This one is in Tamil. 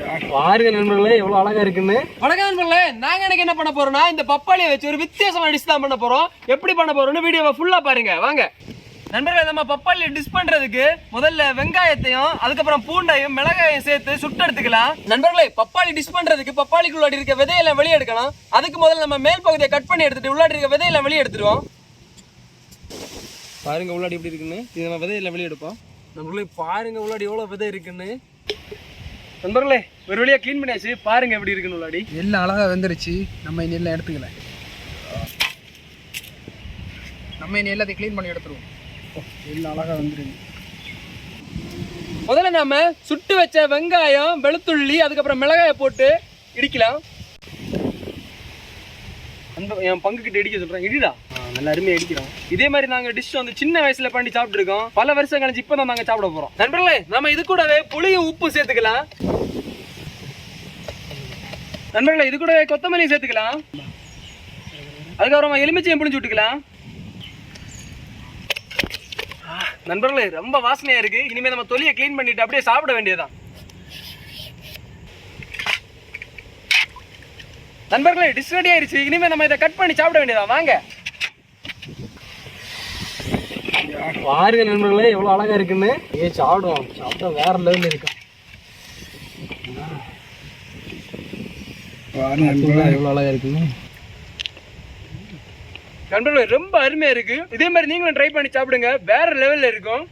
பாருங்க நண்பர்களே எவ்வளவு அழகா இருக்குன்னு. வணக்கம் நண்பர்களே, நாங்க எனக்கு என்ன பண்ண போறோம்னா இந்த பப்பாளியை வச்சு ஒரு வித்தியாசமான டிஷ் தான் பண்ண போறோம். எப்படி பண்ண போறோம்னு வீடியோவை ஃபுல்லா பாருங்க வாங்க. நண்பர்களே, நம்ம பப்பாளியை டிஷ் பண்றதுக்கு முதல்ல வெங்காயத்தையும் அதுக்கப்புறம் பூண்டையும் மிளகாயும் சேர்த்து சுட்டு எடுத்துக்கலாம். நண்பர்களே, பப்பாளி டிஷ் பண்றதுக்கு பப்பாளிக்குள்ளாடி இருக்க விதையெல்லாம் வெளியே எடுக்கணும். அதுக்கு முதல்ல நம்ம மேல் பகுதியை கட் பண்ணி எடுத்துட்டு உள்ளாடி இருக்க விதையெல்லாம் வெளியே எடுத்துருவோம். பாருங்க உள்ளாடி எப்படி இருக்குன்னு. இது நம்ம விதையெல்லாம் வெளியே எடுப்போம். நண்பர்களே பாருங்க உள்ளாடி எவ்வளவு விதை இருக்குன்னு. நண்பர்களே, ஒரு வழியா க்ளீன் பண்ணியாச்சு. பாருங்க எப்படி இருக்குன்னு உள்ளாடி. எல்லாம் அழகா வந்துருச்சு. நம்ம இனி எல்லாம் எடுத்துக்கல. நம்ம இனி எல்லாத்தையும் க்ளீன் பண்ணி எடுத்துருவோம். எல்லாம் அழகா வந்துருக்கு. முதல்ல நாம சுட்டு வச்ச வெங்காயம், வெளுத்துள்ளி, அதுக்கப்புறம் மிளகாயை போட்டு இடிக்கலாம். என் பங்கு கிட்ட இடிக்க சொல்றேன். இடிடா, நல்லா அருமையா இடிக்கிறோம். இதே மாதிரி நாங்க டிஷ் வந்து சின்ன வயசுல பண்ணி சாப்பிட்டு இருக்கோம். பல வருஷம் கழிச்சு இப்பதான் நாங்க சாப்பிட போறோம். நண்பர்களே, நம்ம இது கூடவே புளியும் உப்பு சேர்த்துக்கலாம். நண்பர்களே, இது கூடவே கொத்தமல்லியும் சேர்த்துக்கலாம். அதுக்கப்புறமா எலுமிச்சையும் புளிஞ்சு விட்டுக்கலாம். நண்பர்களே, ரொம்ப வாசனையா இருக்கு. இனிமே நம்ம தொலியை க்ளீன் பண்ணிட்டு அப்படியே சாப்பிட வேண்டியதுதான். நண்பர்களே, டிஷ் ரெடி ஆயிருச்சு. இனிமே நம்ம இதை கட் பண்ணி சாப்பிட வேண்டியதான் வாங்க. பாருங்க நண்பர்களே எவ்வளவு அழகா இருக்குன்னு. சாப்பிடுவோம். சாப்பிட்டா வேற லெவல்ல இருக்கும். எவ்வளவு அழகா இருக்குன்னு. நண்பர்களே, ரொம்ப அருமையா இருக்கு. இதே மாதிரி நீங்களும் ட்ரை பண்ணி சாப்பிடுங்க. வேற லெவல்ல இருக்கும்.